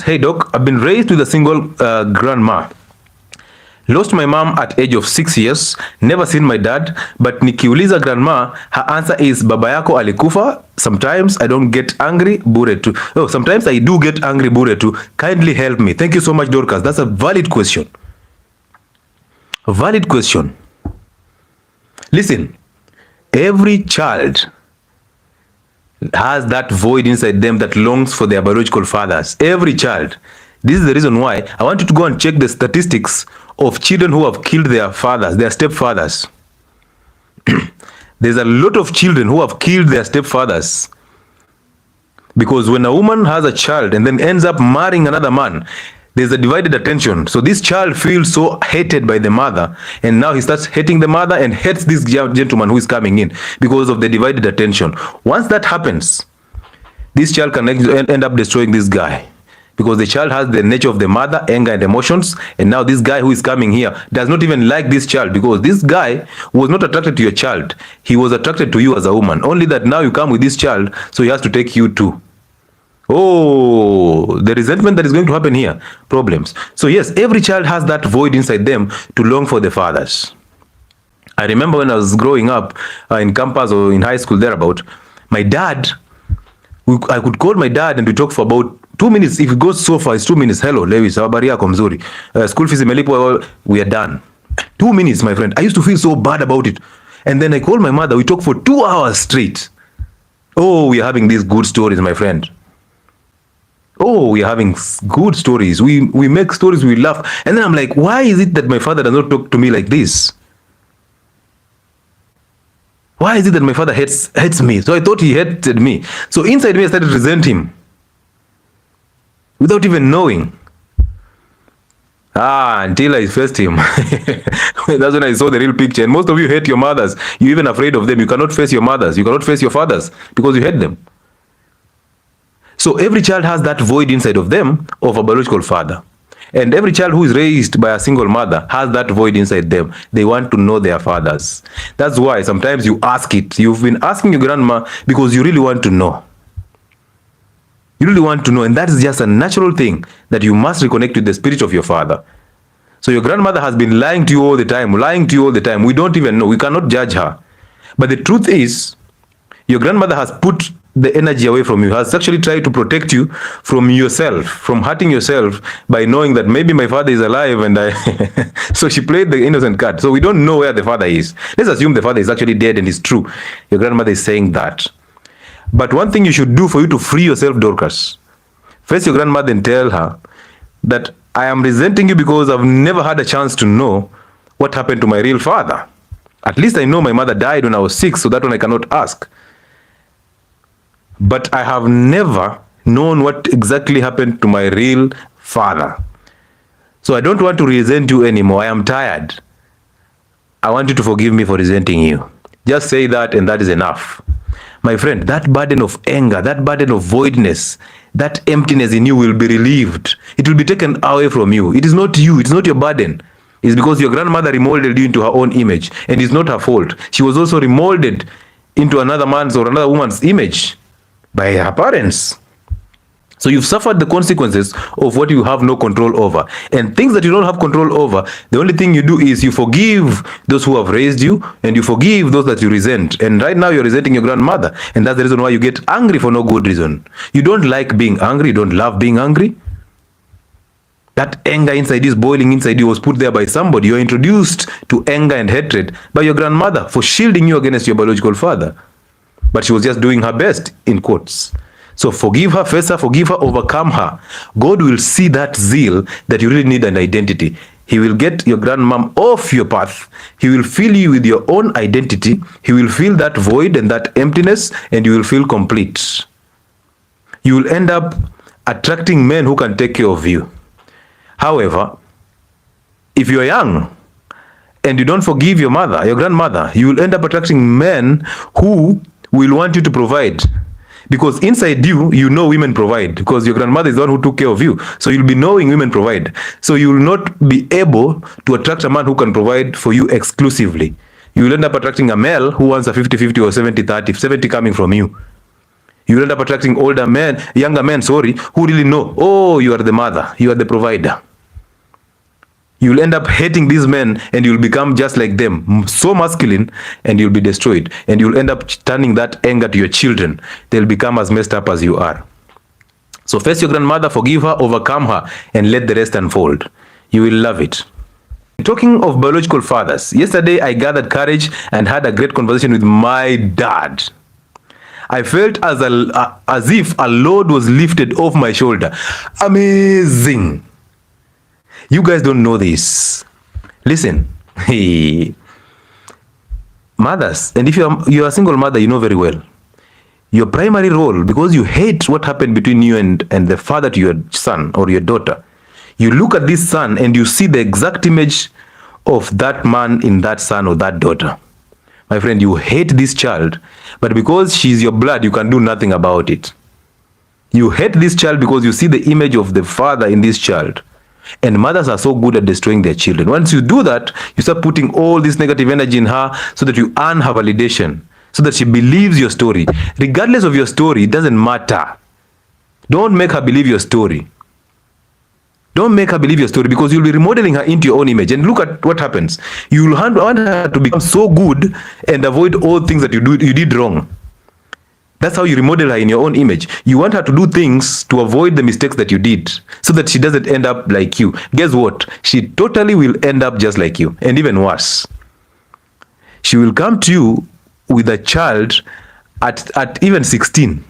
Hey doc, I've been raised with a single grandma. Lost my mom at age of 6 years, never seen my dad, but nikiuliza grandma, her answer is baba yako alikufa. Sometimes I don't get angry, bure tu. Oh, sometimes I do get angry, bure tu. Kindly help me. Thank you so much, Dorcas. That's a valid question. A valid question. Listen, every child has that void inside them that longs for their biological fathers. Every child. This is the reason why I want you to go and check the statistics of children who have killed their fathers, their stepfathers. There's a lot of children who have killed their stepfathers. Because when a woman has a child and then ends up marrying another man, there's a divided attention. So this child feels so hated by the mother, and now he starts hating the mother and hates this gentleman who is coming in because of the divided attention. Once that happens, this child can end up destroying this guy. Because the child has the nature of the mother, anger and emotions, and now this guy who is coming here does not even like this child, because this guy was not attracted to your child. He was attracted to you as a woman. Only that now you come with this child, so he has to take you too. Oh, the resentment that is going to happen here. Problems. So yes, every child has that void inside them to long for the fathers. I remember when I was growing up in campus or in high school thereabout, my dad, I could call my dad and we talk for about 2 minutes. If it goes so far, it's 2 minutes. Hello, Lewis, habari yako mzuri? School fees imelipwa, we are done. 2 minutes, my friend. I used to feel so bad about it. And then I called my mother. We talked for 2 hours straight. Oh, we are having these good stories, my friend. Oh, we are having good stories. We make stories, we laugh. And then I'm like, why is it that my father does not talk to me like this? Why is it that my father hates me? So I thought he hated me. So inside me, I started to resent him. Without even knowing. Until I faced him. That's when I saw the real picture. And most of you hate your mothers. You're even afraid of them. You cannot face your mothers. You cannot face your fathers because you hate them. So every child has that void inside of them of a biological father. And every child who is raised by a single mother has that void inside them. They want to know their fathers. That's why sometimes you ask it. You've been asking your grandma because you really want to know. You really want to know, and that is just a natural thing that you must reconnect with the spirit of your father. So your grandmother has been lying to you all the time, We don't even know. We cannot judge her. But the truth is, your grandmother has put the energy away from you, has actually tried to protect you from yourself, from hurting yourself by knowing that maybe my father is alive and so she played the innocent card. So we don't know where the father is. Let's assume the father is actually dead and it's true. Your grandmother is saying that. But one thing you should do for you to free yourself, Dorcas, face your grandmother and tell her that I am resenting you because I've never had a chance to know what happened to my real father. At least I know my mother died when I was 6, so that one I cannot ask. But I have never known what exactly happened to my real father. So I don't want to resent you anymore. I am tired. I want you to forgive me for resenting you. Just say that and that is enough. My friend, that burden of anger, that burden of voidness, that emptiness in you will be relieved. It will be taken away from you. It is not you. It's not your burden. It's because your grandmother remolded you into her own image. And it's not her fault. She was also remolded into another man's or another woman's image by her parents. So you've suffered the consequences of what you have no control over. And things that you don't have control over, the only thing you do is you forgive those who have raised you and you forgive those that you resent. And right now you're resenting your grandmother. And that's the reason why you get angry for no good reason. You don't like being angry. You don't love being angry. That anger inside you is boiling inside you was put there by somebody. You're introduced to anger and hatred by your grandmother for shielding you against your biological father. But she was just doing her best, in quotes. So forgive her, face her, forgive her, overcome her. God will see that zeal that you really need an identity. He will get your grandmom off your path. He will fill you with your own identity. He will fill that void and that emptiness, and you will feel complete. You will end up attracting men who can take care of you. However, if you are young and you don't forgive your mother, your grandmother, you will end up attracting men who will want you to provide. Because inside you, you know women provide. Because your grandmother is the one who took care of you. So you'll be knowing women provide. So you will not be able to attract a man who can provide for you exclusively. You will end up attracting a male who wants a 50-50 or 70-30, 70 coming from you. You end up attracting younger men, who really know, oh, you are the mother, you are the provider. You'll end up hating these men and you'll become just like them, so masculine, and you'll be destroyed. And you'll end up turning that anger to your children. They'll become as messed up as you are. So face your grandmother, forgive her, overcome her, and let the rest unfold. You will love it. Talking of biological fathers, yesterday I gathered courage and had a great conversation with my dad. I felt as if a load was lifted off my shoulder. Amazing. You guys don't know this. Listen, mothers, and if you're a single mother, you know very well. Your primary role, because you hate what happened between you and the father to your son or your daughter, you look at this son and you see the exact image of that man in that son or that daughter. My friend, you hate this child, but because she's your blood, you can do nothing about it. You hate this child because you see the image of the father in this child. And mothers are so good at destroying their children. Once you do that, you start putting all this negative energy in her so that you earn her validation, so that she believes your story. Regardless of your story, it doesn't matter. Don't make her believe your story. Don't make her believe your story, because you'll be remodeling her into your own image. And look at what happens. You'll want her to become so good and avoid all things that you did wrong. That's how you remodel her in your own image. You want her to do things to avoid the mistakes that you did, so that she doesn't end up like you. Guess what? She totally will end up just like you, and even worse. She will come to you with a child at even 16.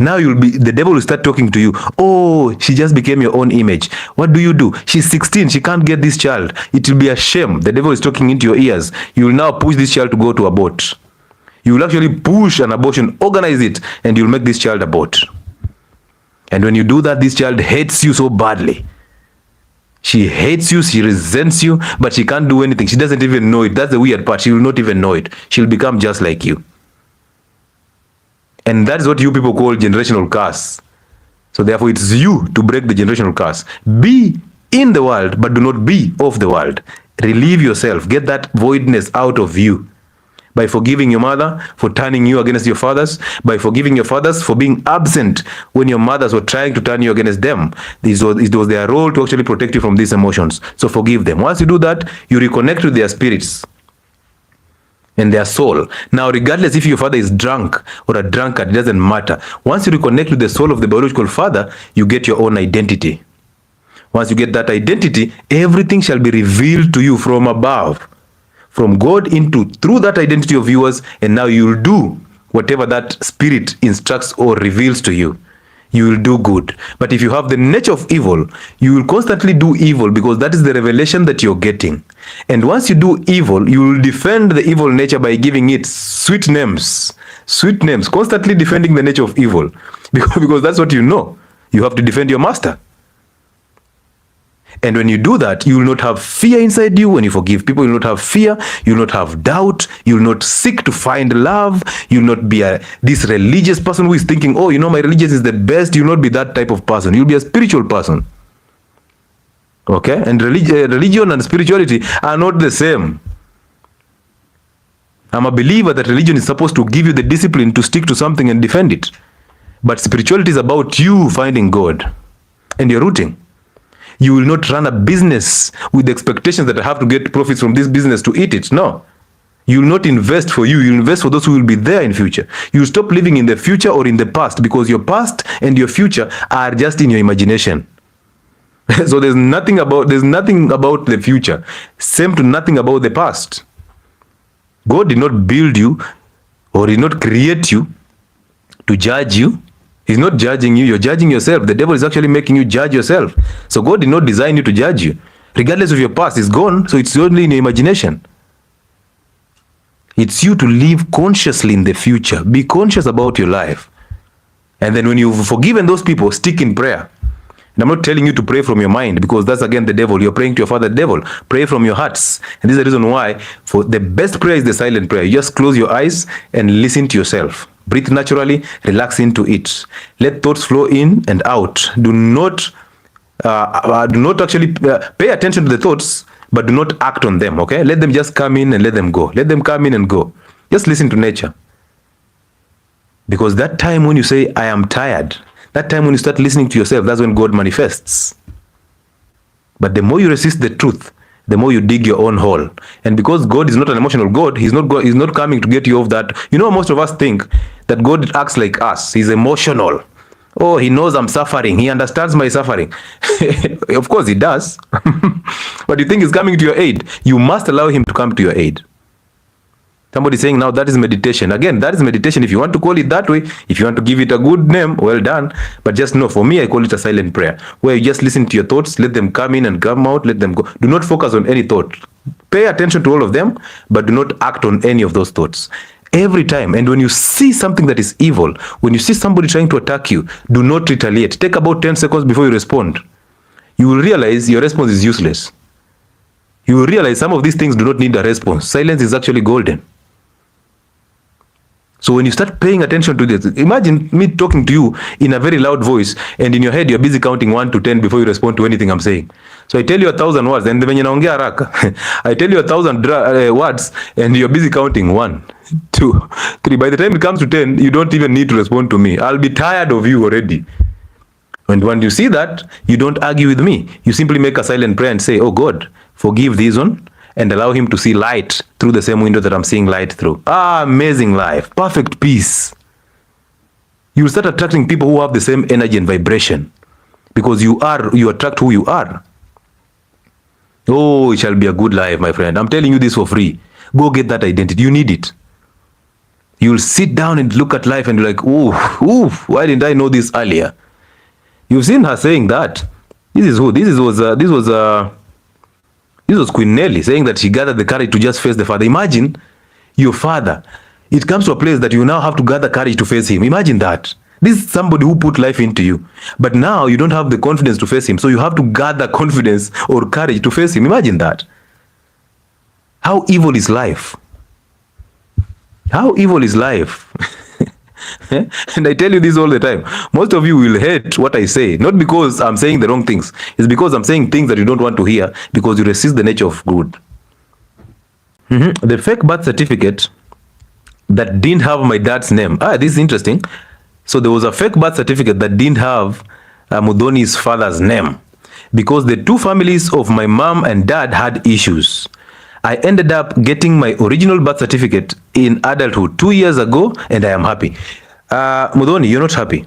Now the devil will start talking to you. Oh, she just became your own image. What do? She's 16. She can't get this child. It will be a shame. The devil is talking into your ears. You will now push this child to go to abort. You will actually push an abortion, organize it, and you'll make this child abort. And when you do that, this child hates you so badly. She hates you, she resents you, but she can't do anything. She doesn't even know it. That's the weird part. She will not even know it. She'll become just like you. And that's what you people call generational curse. So therefore, it's you to break the generational curse. Be in the world, but do not be of the world. Relieve yourself. Get that voidness out of you. By forgiving your mother for turning you against your fathers, by forgiving your fathers for being absent when your mothers were trying to turn you against them. It was their role to actually protect you from these emotions. So forgive them. Once you do that, you reconnect with their spirits and their soul. Now, regardless if your father is drunk or a drunkard, it doesn't matter. Once you reconnect with the soul of the biological father, you get your own identity. Once you get that identity, everything shall be revealed to you from above, from God through that identity of yours, and now you'll do whatever that spirit instructs or reveals to you. You will do good. But if you have the nature of evil, you will constantly do evil, because that is the revelation that you're getting. And once you do evil, you will defend the evil nature by giving it sweet names, constantly defending the nature of evil, because that's what you know. You have to defend your master. And when you do that, you will not have fear inside you. When you forgive people, you will not have fear. You will not have doubt. You will not seek to find love. You will not be this religious person who is thinking, oh, my religion is the best. You will not be that type of person. You will be a spiritual person. Okay? And religion and spirituality are not the same. I'm a believer that religion is supposed to give you the discipline to stick to something and defend it. But spirituality is about you finding God and your rooting. You will not run a business with the expectations that I have to get profits from this business to eat it. No. You will not invest for you. You will invest for those who will be there in future. You will stop living in the future or in the past, because your past and your future are just in your imagination. So there's nothing about the future. Same to nothing about the past. God did not build you or did not create you to judge you. He's not judging you. You're judging yourself. The devil is actually making you judge yourself. So God did not design you to judge you. Regardless of your past, it's gone. So it's only in your imagination. It's you to live consciously in the future. Be conscious about your life. And then when you've forgiven those people, stick in prayer. And I'm not telling you to pray from your mind, because that's again the devil. You're praying to your father, the devil. Pray from your hearts. And this is the reason why for the best prayer is the silent prayer. You just close your eyes and listen to yourself. Breathe naturally, relax into it. Let thoughts flow in and out. Do not actually pay attention to the thoughts, but do not act on them, okay? Let them just come in and let them go. Let them come in and go. Just listen to nature. Because that time when you say, I am tired, that time when you start listening to yourself, that's when God manifests. But the more you resist the truth, the more you dig your own hole. And because God is not an emotional God, He's not coming to get you off that. You know, most of us think that God acts like us. He's emotional. Oh, He knows I'm suffering. He understands my suffering. Of course He does. But you think He's coming to your aid. You must allow Him to come to your aid. Somebody saying now that is meditation. Again, that is meditation. If you want to call it that way, if you want to give it a good name, well done. But just know, for me, I call it a silent prayer, where you just listen to your thoughts, let them come in and come out, let them go. Do not focus on any thought. Pay attention to all of them, but do not act on any of those thoughts. Every time. And when you see something that is evil, when you see somebody trying to attack you, do not retaliate. Take about 10 seconds before you respond. You will realize your response is useless. You will realize some of these things do not need a response. Silence is actually golden. So when you start paying attention to this, imagine me talking to you in a very loud voice, and in your head you're busy counting 1 to 10 before you respond to anything I'm saying. So I tell you 1,000 words, and when naongea haraka, I tell you 1,000 words, and you're busy counting 1, 2, 3. By the time it comes to 10, you don't even need to respond to me. I'll be tired of you already. And when you see that, you don't argue with me. You simply make a silent prayer and say, oh God, forgive this one, and allow him to see light through the same window that I'm seeing light through. Amazing life, perfect peace. You'll start attracting people who have the same energy and vibration, because you attract who you are. Oh, it shall be a good life, my friend. I'm telling you this for free. Go get that identity. You need it. You'll sit down and look at life and be like, ooh, why didn't I know this earlier? You've seen her saying that. This is who? This was Queen Nelly saying that she gathered the courage to just face the father. Imagine your father. It comes to a place that you now have to gather courage to face him. Imagine that. This is somebody who put life into you. But now you don't have the confidence to face him. So you have to gather confidence or courage to face him. Imagine that. How evil is life? How evil is life? And I tell you this all the time. Most of you will hate what I say, not because I'm saying the wrong things. It's because I'm saying things that you don't want to hear, because you resist the nature of good. The fake birth certificate that didn't have my dad's name. This is interesting. So there was a fake birth certificate that didn't have Muthoni's father's name, because the two families of my mom and dad had issues. I ended up getting my original birth certificate in adulthood 2 years ago, and I am happy. Muthoni, you're not happy.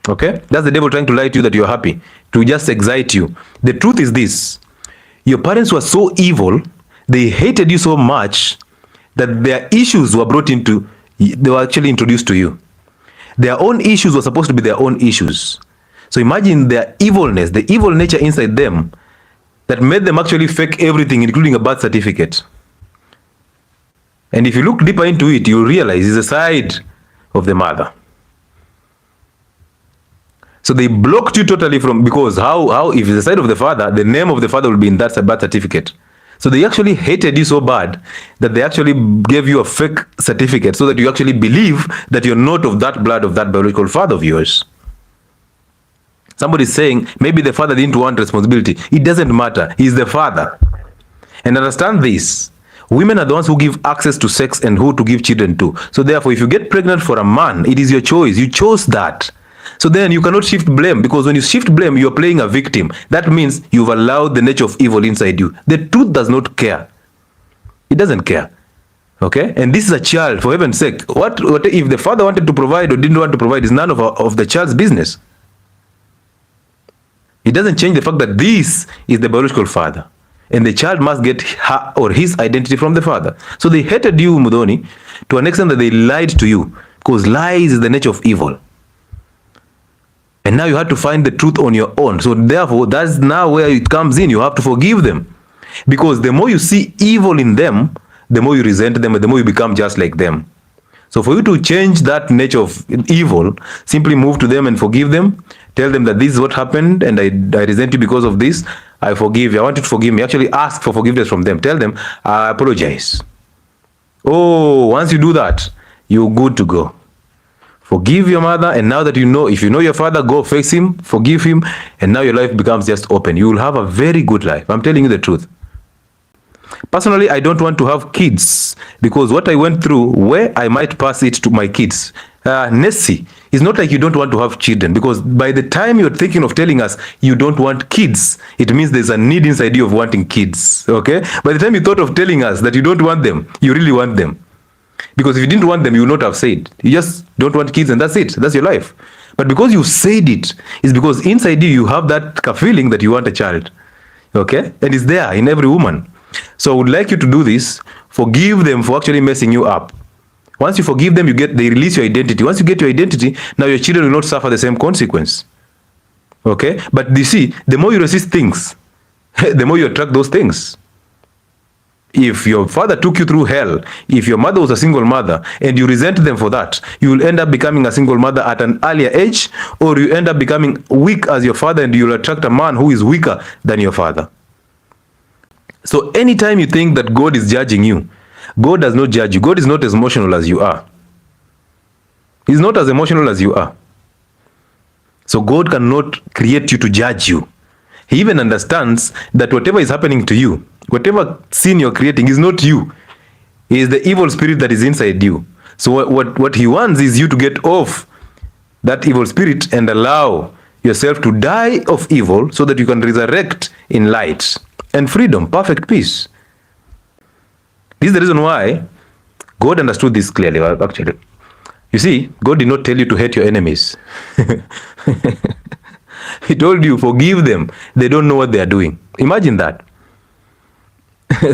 Okay? That's the devil trying to lie to you that you're happy, to just excite you. The truth is this. Your parents were so evil, they hated you so much that their issues were they were actually introduced to you. Their own issues were supposed to be their own issues. So imagine their evilness, the evil nature inside them, that made them actually fake everything, including a birth certificate. And if you look deeper into it, you realize it's a side of the mother. So they blocked you totally from, because how if it's the side of the father, the name of the father will be in that birth certificate. So they actually hated you so bad that they actually gave you a fake certificate so that you actually believe that you're not of that blood of that biological father of yours. Somebody's saying maybe the father didn't want responsibility. It doesn't matter. He's the father. And understand this. Women are the ones who give access to sex and who to give children to. So therefore, if you get pregnant for a man, it is your choice. You chose that. So then you cannot shift blame, because when you shift blame, you're playing a victim. That means you've allowed the nature of evil inside you. The truth does not care. It doesn't care. Okay? And this is a child, for heaven's sake. What if the father wanted to provide or didn't want to provide is none of the child's business. It doesn't change the fact that this is the biological father, and the child must get her or his identity from the father. So they hated you, Muthoni, to an extent that they lied to you, because lies is the nature of evil. And now you have to find the truth on your own. So therefore, that's now where it comes in. You have to forgive them, because the more you see evil in them, the more you resent them, and the more you become just like them. So for you to change that nature of evil, simply move to them and forgive them. Tell them that this is what happened, and I resent you because of this. I forgive you. I want you to forgive me. Actually ask for forgiveness from them. Tell them, I apologize. Oh, once you do that, you're good to go. Forgive your mother, and now that you know, if you know your father, go face him, forgive him, and now your life becomes just open. You will have a very good life. I'm telling you the truth. Personally, I don't want to have kids, because what I went through, where I might pass it to my kids, Nessie, it's not like you don't want to have children, because by the time you're thinking of telling us you don't want kids, it means there's a need inside you of wanting kids. Okay? By the time you thought of telling us that you don't want them, you really want them. Because if you didn't want them, you would not have said. You just don't want kids and that's it. That's your life. But because you said it, it's because inside you have that feeling that you want a child. Okay? And it's there in every woman. So I would like you to do this. Forgive them for actually messing you up. Once you forgive them, they release your identity. Once you get your identity, now your children will not suffer the same consequence. Okay? But you see, the more you resist things, the more you attract those things. If your father took you through hell, if your mother was a single mother, and you resent them for that, you will end up becoming a single mother at an earlier age, or you end up becoming weak as your father, and you'll attract a man who is weaker than your father. So anytime you think that God is judging you, God does not judge you. God is not as emotional as you are. He's not as emotional as you are. So God cannot create you to judge you. He even understands that whatever is happening to you, whatever sin you're creating, is not you. It is the evil spirit that is inside you. So what he wants is you to get off that evil spirit and allow yourself to die of evil so that you can resurrect in light and freedom, perfect peace. This is the reason why God understood this clearly, actually. You see, God did not tell you to hate your enemies. He told you, forgive them. They don't know what they are doing. Imagine that.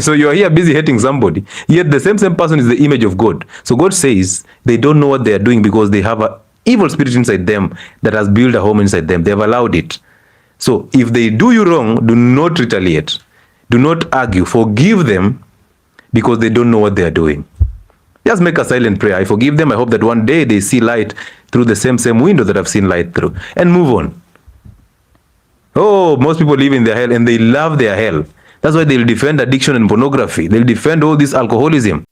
So you are here busy hating somebody, yet the same person is the image of God. So God says they don't know what they are doing because they have an evil spirit inside them that has built a home inside them. They have allowed it. So if they do you wrong, do not retaliate. Do not argue. Forgive them because they don't know what they are doing. Just make a silent prayer. I forgive them. I hope that one day they see light through the same window that I've seen light through. And move on. Oh, most people live in their hell and they love their hell. That's why they'll defend addiction and pornography. They'll defend all this alcoholism.